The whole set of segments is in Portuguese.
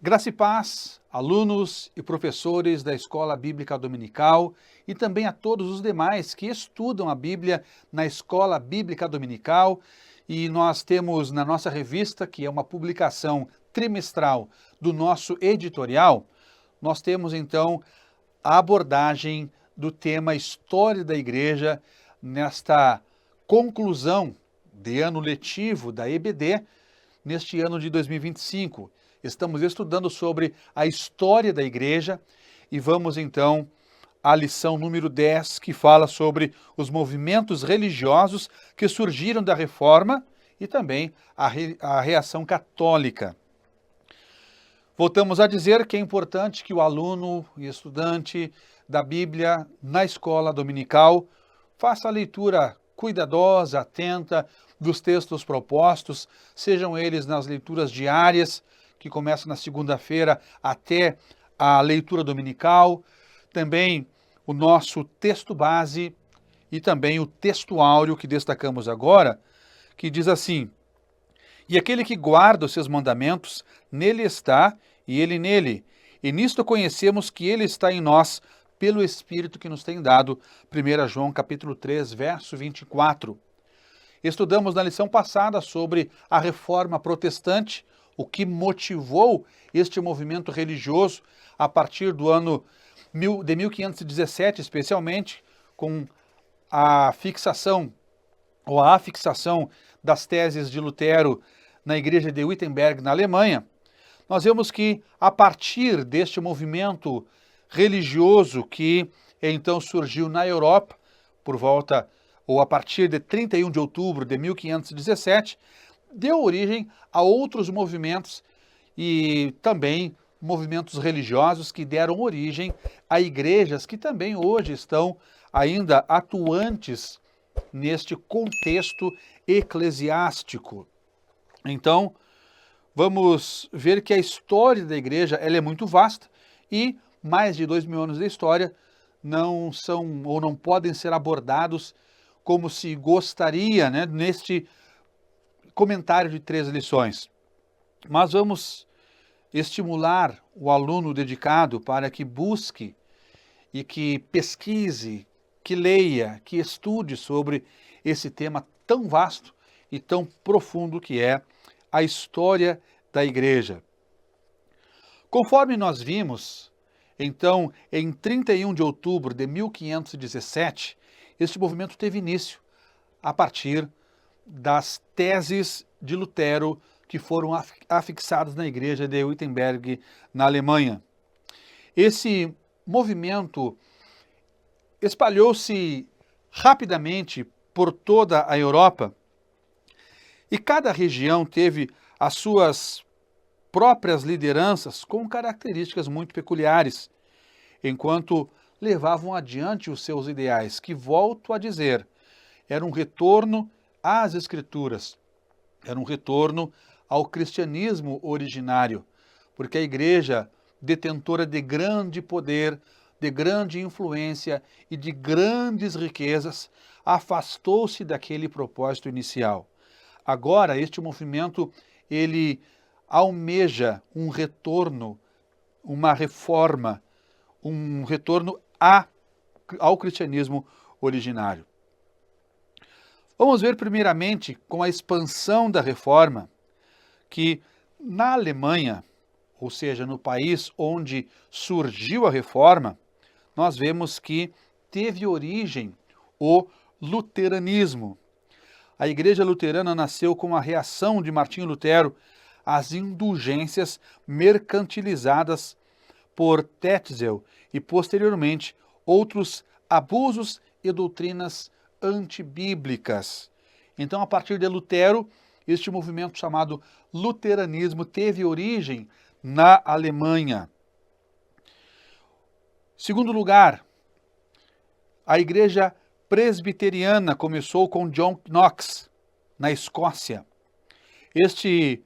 Graça e paz, alunos e professores da Escola Bíblica Dominical e também a todos os demais que estudam a Bíblia na Escola Bíblica Dominical. E nós temos na nossa revista, que é uma publicação trimestral do nosso editorial, nós temos então a abordagem do tema História da Igreja nesta conclusão de ano letivo da EBD, neste ano de 2025. Estamos estudando sobre a história da igreja e vamos então à lição número 10, que fala sobre os movimentos religiosos que surgiram da Reforma e também a reação católica. Voltamos a dizer que é importante que o aluno e estudante da Bíblia na escola dominical faça a leitura cuidadosa, atenta dos textos propostos, sejam eles nas leituras diárias, que começa na segunda-feira até a leitura dominical, também o nosso texto base e também o texto áureo que destacamos agora, que diz assim: "E aquele que guarda os seus mandamentos, nele está e ele nele, e nisto conhecemos que ele está em nós, pelo Espírito que nos tem dado." 1 João capítulo 3, verso 24. Estudamos na lição passada sobre a Reforma Protestante, o que motivou este movimento religioso a partir do ano de 1517, especialmente com a fixação ou a afixação das teses de Lutero na igreja de Wittenberg, na Alemanha. Nós vemos que a partir deste movimento religioso que então surgiu na Europa, por volta ou a partir de 31 de outubro de 1517, deu origem a outros movimentos e também movimentos religiosos que deram origem a igrejas que também hoje estão ainda atuantes neste contexto eclesiástico. Então, vamos ver que a história da igreja ela é muito vasta e mais de 2000 anos de história não são ou não podem ser abordados como se gostaria, neste comentário de 3 lições. Mas vamos estimular o aluno dedicado para que busque e que pesquise, que leia, que estude sobre esse tema tão vasto e tão profundo que é a história da igreja. Conforme nós vimos, então, em 31 de outubro de 1517, este movimento teve início a partir das teses de Lutero que foram afixadas na igreja de Wittenberg, na Alemanha. Esse movimento espalhou-se rapidamente por toda a Europa e cada região teve as suas próprias lideranças com características muito peculiares, enquanto levavam adiante os seus ideais, que, volto a dizer, era um retorno às Escrituras, era um retorno ao cristianismo originário, porque a igreja, detentora de grande poder, de grande influência e de grandes riquezas, afastou-se daquele propósito inicial. Agora, este movimento, ele almeja um retorno, uma reforma, um retorno ao cristianismo originário. Vamos ver primeiramente com a expansão da reforma, que na Alemanha, ou seja, no país onde surgiu a reforma, nós vemos que teve origem o luteranismo. A igreja luterana nasceu com a reação de Martinho Lutero às indulgências mercantilizadas por Tetzel e, posteriormente, outros abusos e doutrinas antibíblicas. Então, a partir de Lutero, este movimento chamado luteranismo teve origem na Alemanha. Segundo lugar, a igreja presbiteriana começou com John Knox, na Escócia. Este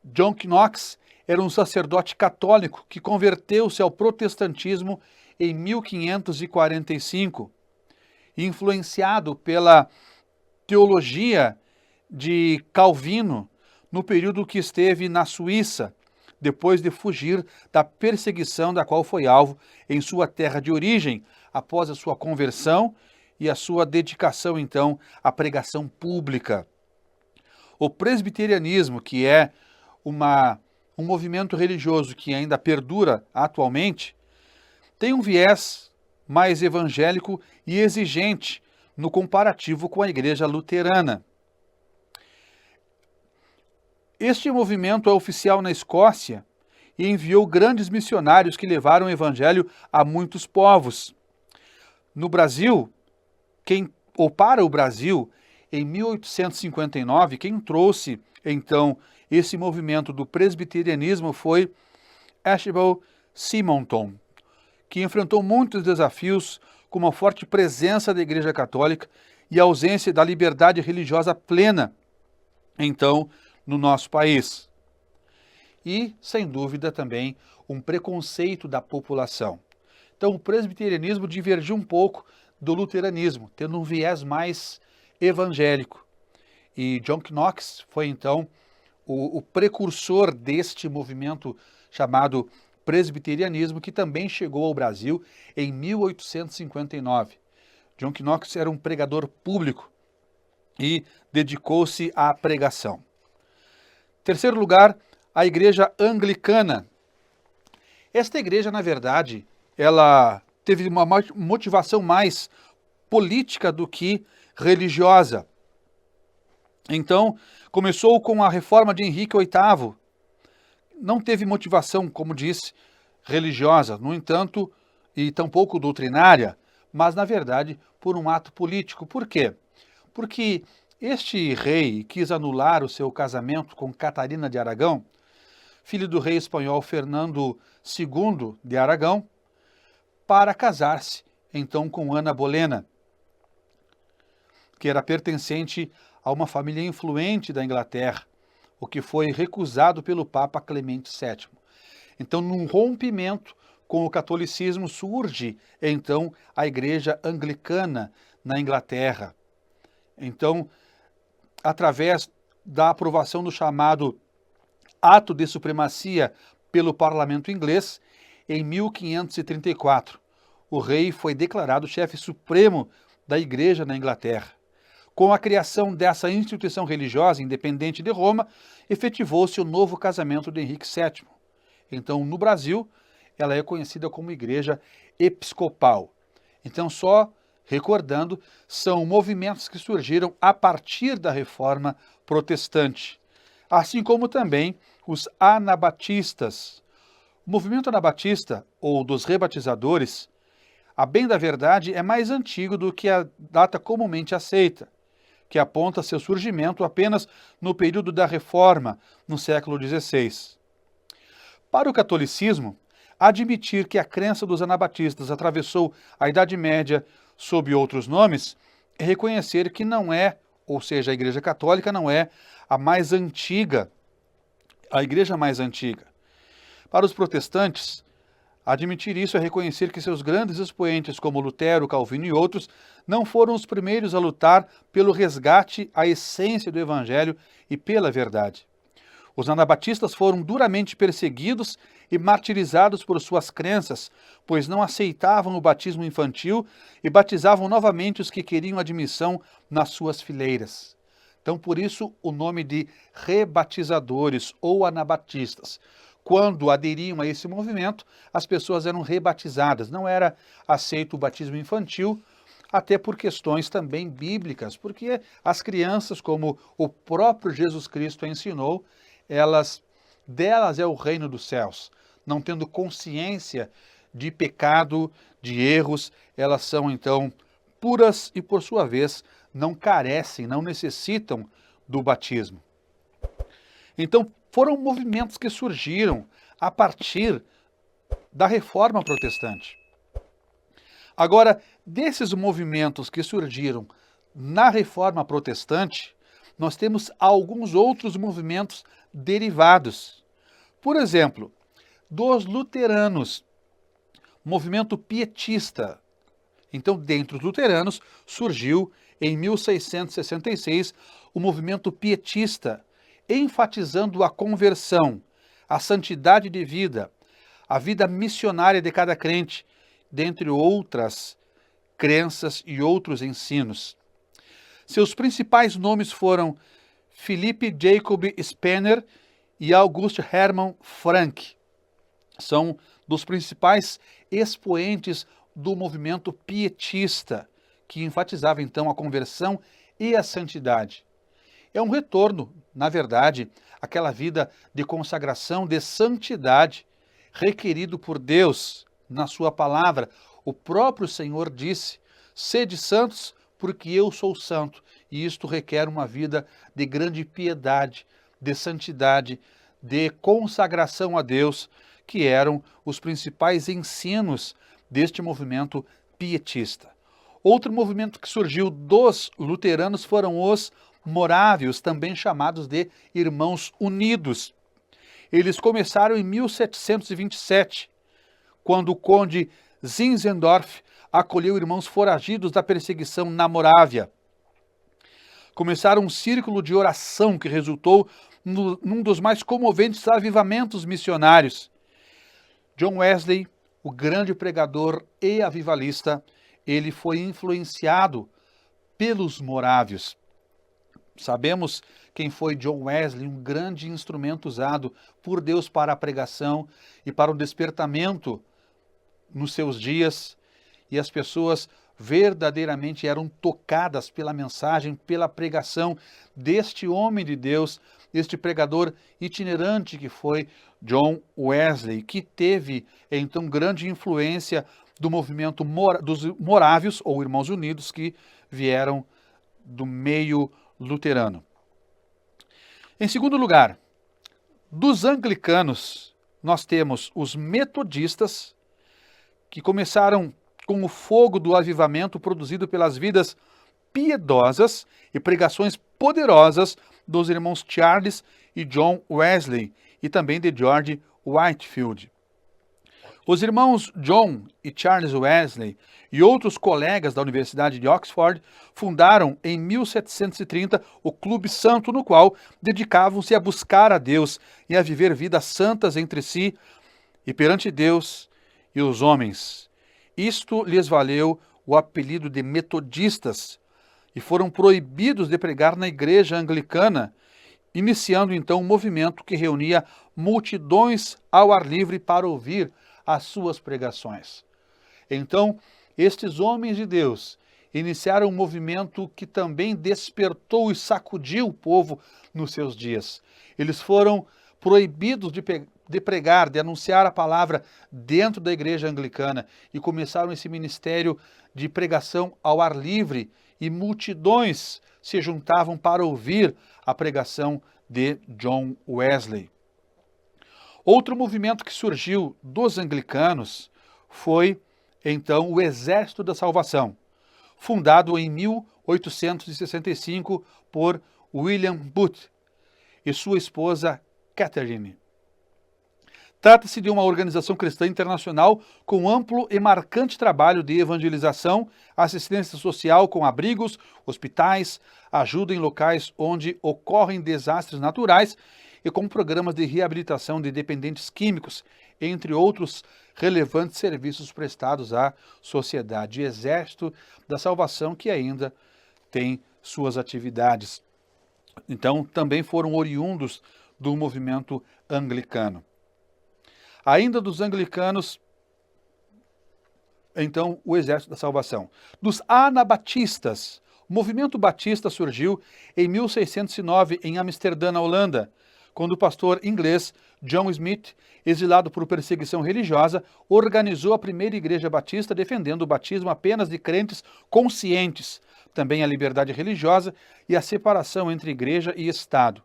John Knox era um sacerdote católico que converteu-se ao protestantismo em 1545, influenciado pela teologia de Calvino no período que esteve na Suíça, depois de fugir da perseguição da qual foi alvo em sua terra de origem, após a sua conversão e a sua dedicação, então, à pregação pública. O presbiterianismo, que é um movimento religioso que ainda perdura atualmente, tem um viés mais evangélico e exigente no comparativo com a igreja luterana. Este movimento é oficial na Escócia e enviou grandes missionários que levaram o evangelho a muitos povos. No Brasil, para o Brasil, em 1859, quem trouxe, então, esse movimento do presbiterianismo foi Archibald Simonton, que enfrentou muitos desafios com uma forte presença da Igreja Católica e a ausência da liberdade religiosa plena, então, no nosso país. E, sem dúvida, também um preconceito da população. Então, o presbiterianismo divergiu um pouco do luteranismo, tendo um viés mais evangélico. E John Knox foi, então, o precursor deste movimento chamado presbiterianismo, que também chegou ao Brasil em 1859. John Knox era um pregador público e dedicou-se à pregação. Terceiro lugar, a igreja anglicana. Esta igreja, na verdade, ela teve uma motivação mais política do que religiosa. Então, começou com a reforma de Henrique VIII. Não teve motivação, como disse, religiosa, no entanto, e tampouco doutrinária, mas, na verdade, por um ato político. Por quê? Porque este rei quis anular o seu casamento com Catarina de Aragão, filho do rei espanhol Fernando II de Aragão, para casar-se, então, com Ana Bolena, que era pertencente a uma família influente da Inglaterra, o que foi recusado pelo Papa Clemente VII. Então, num rompimento com o catolicismo, surge, então, a Igreja Anglicana na Inglaterra. Então, através da aprovação do chamado Ato de Supremacia pelo Parlamento inglês, em 1534, o rei foi declarado chefe supremo da Igreja na Inglaterra. Com a criação dessa instituição religiosa independente de Roma, efetivou-se o novo casamento de Henrique VII. Então, no Brasil, ela é conhecida como Igreja Episcopal. Então, só recordando, são movimentos que surgiram a partir da Reforma Protestante, assim como também os anabatistas. O movimento anabatista, ou dos rebatizadores, a bem da verdade, é mais antigo do que a data comumente aceita, que aponta seu surgimento apenas no período da Reforma, no século XVI. Para o catolicismo, admitir que a crença dos anabatistas atravessou a Idade Média sob outros nomes é reconhecer que não é, ou seja, a Igreja Católica não é a mais antiga, a igreja mais antiga. Para os protestantes, admitir isso é reconhecer que seus grandes expoentes, como Lutero, Calvino e outros, não foram os primeiros a lutar pelo resgate à essência do Evangelho e pela verdade. Os anabatistas foram duramente perseguidos e martirizados por suas crenças, pois não aceitavam o batismo infantil e batizavam novamente os que queriam admissão nas suas fileiras. Então, por isso, o nome de rebatizadores ou anabatistas. Quando aderiam a esse movimento, as pessoas eram rebatizadas, não era aceito o batismo infantil, até por questões também bíblicas, porque as crianças, como o próprio Jesus Cristo ensinou, delas é o reino dos céus. Não tendo consciência de pecado, de erros, elas são então puras e, por sua vez, não carecem, não necessitam do batismo. Então, foram movimentos que surgiram a partir da Reforma Protestante. Agora, desses movimentos que surgiram na Reforma Protestante, nós temos alguns outros movimentos derivados. Por exemplo, dos luteranos, movimento pietista. Então, dentre os luteranos, surgiu em 1666 o movimento pietista, enfatizando a conversão, a santidade de vida, a vida missionária de cada crente, dentre outras crenças e outros ensinos. Seus principais nomes foram Philip Jacob Spener e August Hermann Frank. São dos principais expoentes do movimento pietista, que enfatizava então a conversão e a santidade. É um retorno, na verdade, àquela vida de consagração, de santidade, requerido por Deus na sua palavra. O próprio Senhor disse: sede santos, porque eu sou santo. E isto requer uma vida de grande piedade, de santidade, de consagração a Deus, que eram os principais ensinos deste movimento pietista. Outro movimento que surgiu dos luteranos foram os morávios, também chamados de Irmãos Unidos. Eles começaram em 1727, quando o conde Zinzendorf acolheu irmãos foragidos da perseguição na Morávia. Começaram um círculo de oração que resultou num dos mais comoventes avivamentos missionários. John Wesley, o grande pregador e avivalista, ele foi influenciado pelos morávios. Sabemos quem foi John Wesley, um grande instrumento usado por Deus para a pregação e para o despertamento nos seus dias, e as pessoas verdadeiramente eram tocadas pela mensagem, pela pregação deste homem de Deus, este pregador itinerante que foi John Wesley, que teve então grande influência do movimento dos morávios, ou Irmãos Unidos, que vieram do meio luterano. Em segundo lugar, dos anglicanos, nós temos os metodistas, que começaram com o fogo do avivamento produzido pelas vidas piedosas e pregações poderosas dos irmãos Charles e John Wesley e também de George Whitefield. Os irmãos John e Charles Wesley e outros colegas da Universidade de Oxford fundaram em 1730 o Clube Santo, no qual dedicavam-se a buscar a Deus e a viver vidas santas entre si e perante Deus e os homens. Isto lhes valeu o apelido de metodistas e foram proibidos de pregar na igreja anglicana, iniciando então um movimento que reunia multidões ao ar livre para ouvir as suas pregações. Então, estes homens de Deus iniciaram um movimento que também despertou e sacudiu o povo nos seus dias. Eles foram proibidos de pregar, de anunciar a palavra dentro da igreja anglicana e começaram esse ministério de pregação ao ar livre e multidões se juntavam para ouvir a pregação de John Wesley. Outro movimento que surgiu dos anglicanos foi, então, o Exército da Salvação, fundado em 1865 por William Booth e sua esposa Catherine. Trata-se de uma organização cristã internacional com amplo e marcante trabalho de evangelização, assistência social com abrigos, hospitais, ajuda em locais onde ocorrem desastres naturais e com programas de reabilitação de dependentes químicos, entre outros relevantes serviços prestados à sociedade. Exército da Salvação, que ainda tem suas atividades. Então, também foram oriundos do movimento anglicano. Ainda dos anglicanos, então, o Exército da Salvação. Dos anabatistas, o movimento batista surgiu em 1609 em Amsterdã, na Holanda, quando o pastor inglês John Smith, exilado por perseguição religiosa, organizou a primeira igreja batista defendendo o batismo apenas de crentes conscientes, também a liberdade religiosa e a separação entre igreja e Estado.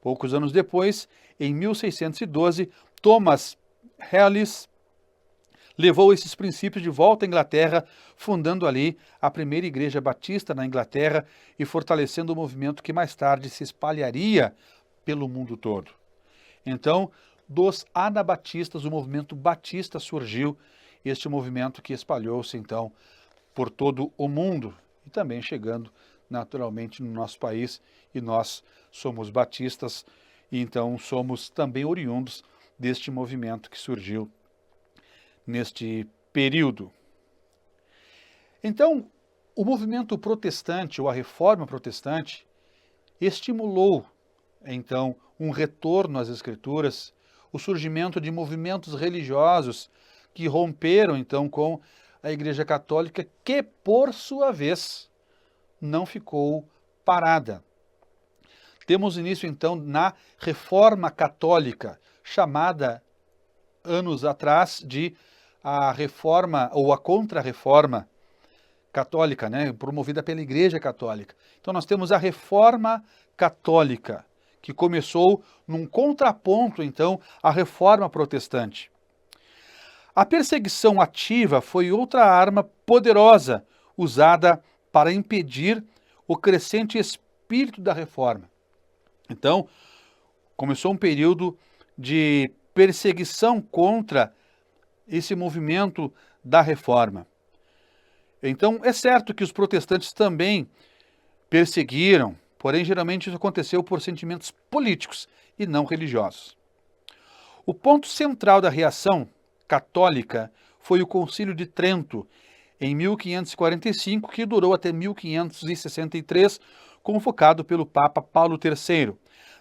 Poucos anos depois, em 1612, Thomas Hellis levou esses princípios de volta à Inglaterra, fundando ali a primeira igreja batista na Inglaterra e fortalecendo o movimento que mais tarde se espalharia pelo mundo todo. Então, dos anabatistas, o movimento batista surgiu, este movimento que espalhou-se então por todo o mundo e também chegando naturalmente no nosso país, e nós somos batistas e então somos também oriundos deste movimento que surgiu neste período. Então, o movimento protestante, ou a reforma protestante, estimulou, então, um retorno às Escrituras, o surgimento de movimentos religiosos que romperam, então, com a Igreja Católica, que, por sua vez, não ficou parada. Temos início, então, na Reforma Católica, chamada, anos atrás, de a Reforma ou a Contra-Reforma Católica, né, promovida pela Igreja Católica. Então nós temos a Reforma Católica, que começou num contraponto, então, à Reforma Protestante. A perseguição ativa foi outra arma poderosa usada para impedir o crescente espírito da Reforma. Então, começou um período de perseguição contra esse movimento da Reforma. Então, é certo que os protestantes também perseguiram, porém, geralmente isso aconteceu por sentimentos políticos e não religiosos. O ponto central da reação católica foi o Concílio de Trento, em 1545, que durou até 1563, convocado pelo Papa Paulo III.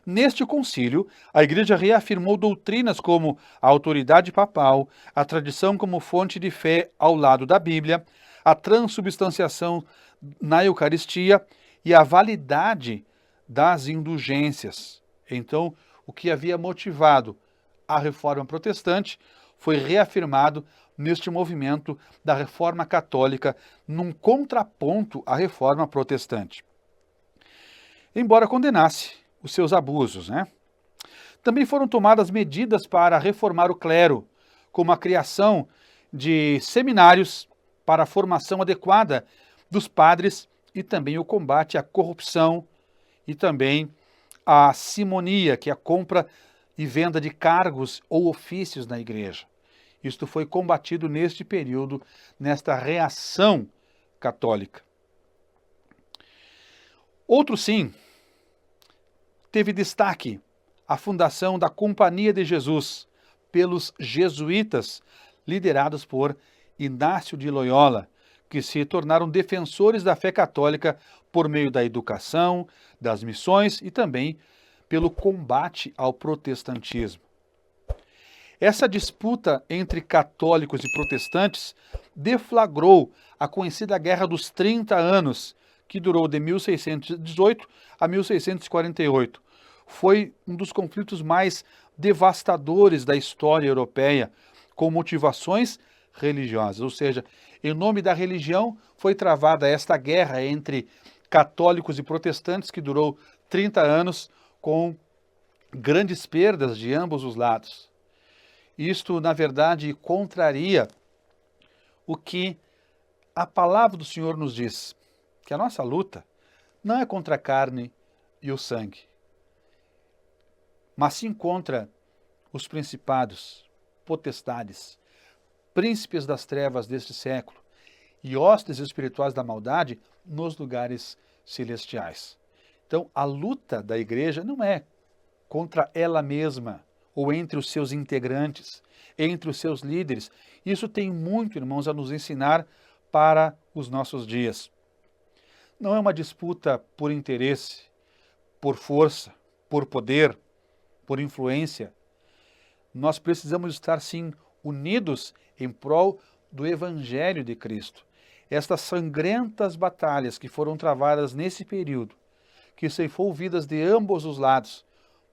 Neste concílio, a Igreja reafirmou doutrinas como a autoridade papal, a tradição como fonte de fé ao lado da Bíblia, a transubstanciação na Eucaristia e a validade das indulgências. Então, o que havia motivado a Reforma Protestante foi reafirmado neste movimento da Reforma Católica, num contraponto à Reforma Protestante. Embora condenasse os seus abusos, né? Também foram tomadas medidas para reformar o clero, como a criação de seminários para a formação adequada dos padres e também o combate à corrupção e também à simonia, que é a compra e venda de cargos ou ofícios na igreja. Isto foi combatido neste período, nesta reação católica. Outro sim, teve destaque a fundação da Companhia de Jesus pelos jesuítas, liderados por Inácio de Loyola, que se tornaram defensores da fé católica por meio da educação, das missões e também pelo combate ao protestantismo. Essa disputa entre católicos e protestantes deflagrou a conhecida Guerra dos 30 Anos, que durou de 1618 a 1648. Foi um dos conflitos mais devastadores da história europeia, com motivações religiosas, ou seja, em nome da religião foi travada esta guerra entre católicos e protestantes que durou 30 anos com grandes perdas de ambos os lados. Isto, na verdade, contraria o que a palavra do Senhor nos diz, que a nossa luta não é contra a carne e o sangue, mas sim contra os principados, potestades, príncipes das trevas deste século e hostes espirituais da maldade nos lugares celestiais. Então, a luta da igreja não é contra ela mesma ou entre os seus integrantes, entre os seus líderes. Isso tem muito, irmãos, a nos ensinar para os nossos dias. Não é uma disputa por interesse, por força, por poder, por influência. Nós precisamos estar, sim, unidos em prol do Evangelho de Cristo. Estas sangrentas batalhas que foram travadas nesse período, que ceifou vidas de ambos os lados,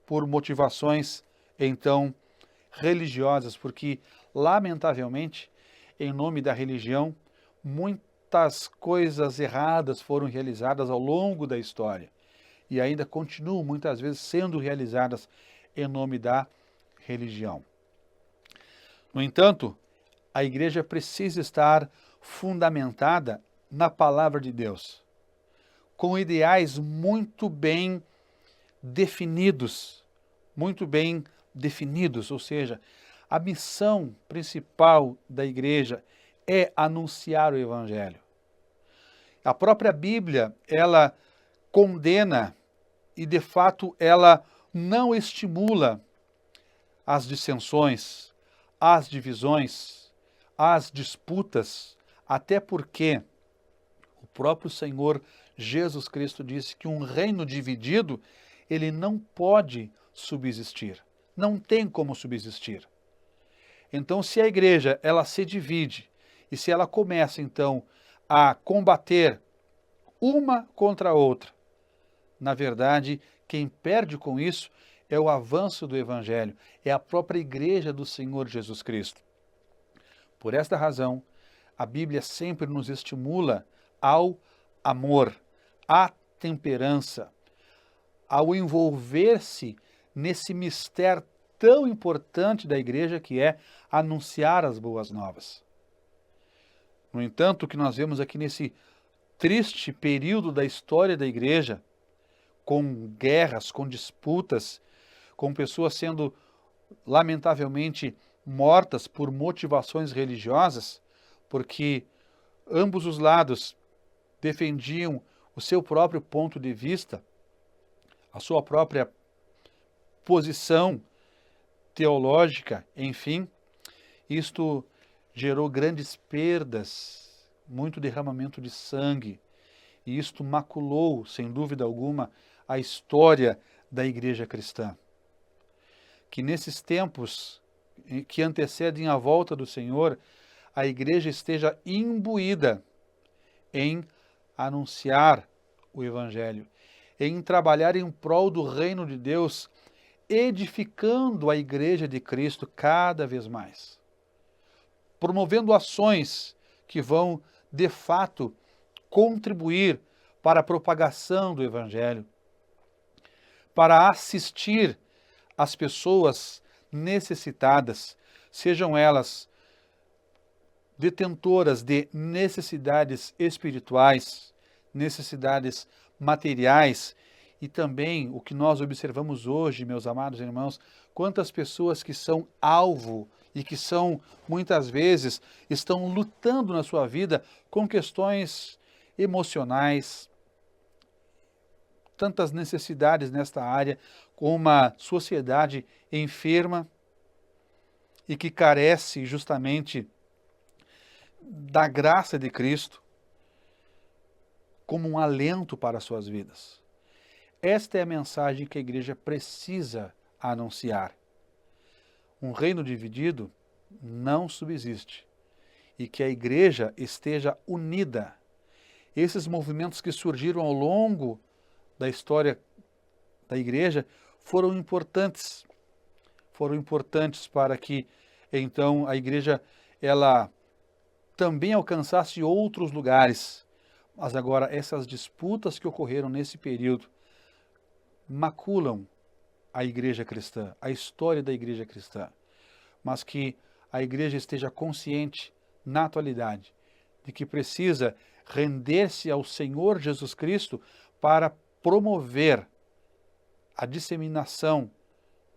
por motivações, então, religiosas, porque, lamentavelmente, em nome da religião, muitas coisas erradas foram realizadas ao longo da história e ainda continuam, muitas vezes, sendo realizadas em nome da religião. No entanto, a igreja precisa estar fundamentada na palavra de Deus, com ideais muito bem definidos, ou seja, a missão principal da igreja é anunciar o Evangelho. A própria Bíblia, ela condena e, de fato, ela não estimula as dissensões, as divisões, as disputas, até porque o próprio Senhor Jesus Cristo disse que um reino dividido, ele não pode subsistir, não tem como subsistir. Então, se a igreja ela se divide e se ela começa então a combater uma contra a outra, na verdade, quem perde com isso é o avanço do Evangelho, é a própria igreja do Senhor Jesus Cristo. Por esta razão, a Bíblia sempre nos estimula ao amor, à temperança, ao envolver-se nesse mistério tão importante da igreja que é anunciar as boas novas. No entanto, o que nós vemos aqui nesse triste período da história da igreja, com guerras, com disputas, com pessoas sendo lamentavelmente mortas por motivações religiosas, porque ambos os lados defendiam o seu próprio ponto de vista, a sua própria posição teológica, enfim, isto gerou grandes perdas, muito derramamento de sangue, e isto maculou, sem dúvida alguma, a história da igreja cristã. Que nesses tempos que antecedem a volta do Senhor, a igreja esteja imbuída em anunciar o Evangelho, em trabalhar em prol do reino de Deus, edificando a igreja de Cristo cada vez mais, promovendo ações que vão, de fato, contribuir para a propagação do Evangelho, para assistir as pessoas necessitadas, sejam elas detentoras de necessidades espirituais, necessidades materiais, e também o que nós observamos hoje, meus amados irmãos, quantas pessoas que são alvo e que são, muitas vezes, estão lutando na sua vida com questões emocionais, tantas necessidades nesta área, com uma sociedade enferma e que carece justamente da graça de Cristo como um alento para as suas vidas. Esta é a mensagem que a igreja precisa anunciar. Um reino dividido não subsiste e que a igreja esteja unida. Esses movimentos que surgiram ao longo da história da igreja foram importantes para que então a igreja ela também alcançasse outros lugares. Mas agora essas disputas que ocorreram nesse período maculam a igreja cristã, a história da igreja cristã, mas que a igreja esteja consciente na atualidade de que precisa render-se ao Senhor Jesus Cristo para promover a disseminação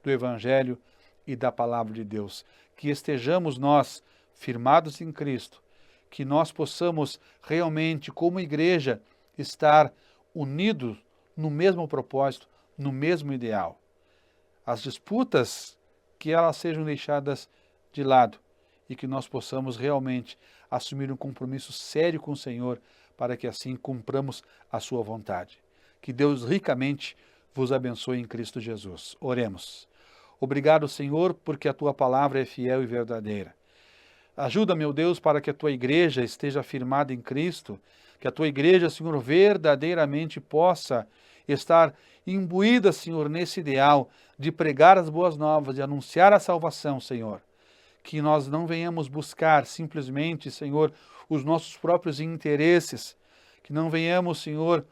do Evangelho e da Palavra de Deus. Que estejamos nós firmados em Cristo, que nós possamos realmente, como igreja, estar unidos no mesmo propósito, no mesmo ideal. As disputas, que elas sejam deixadas de lado e que nós possamos realmente assumir um compromisso sério com o Senhor para que assim cumpramos a sua vontade. Que Deus ricamente vos abençoe em Cristo Jesus. Oremos. Obrigado, Senhor, porque a tua palavra é fiel e verdadeira. Ajuda, meu Deus, para que a tua igreja esteja firmada em Cristo, que a tua igreja, Senhor, verdadeiramente possa estar imbuída, Senhor, nesse ideal de pregar as boas novas, de anunciar a salvação, Senhor. Que nós não venhamos buscar simplesmente, Senhor, os nossos próprios interesses, que não venhamos, Senhor,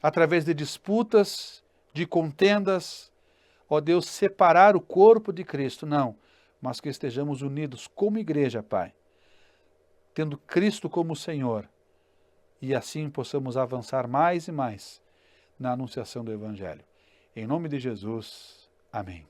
através de disputas, de contendas, ó Deus, separar o corpo de Cristo, não, mas que estejamos unidos como igreja, Pai, tendo Cristo como Senhor, e assim possamos avançar mais e mais na anunciação do Evangelho. Em nome de Jesus, amém.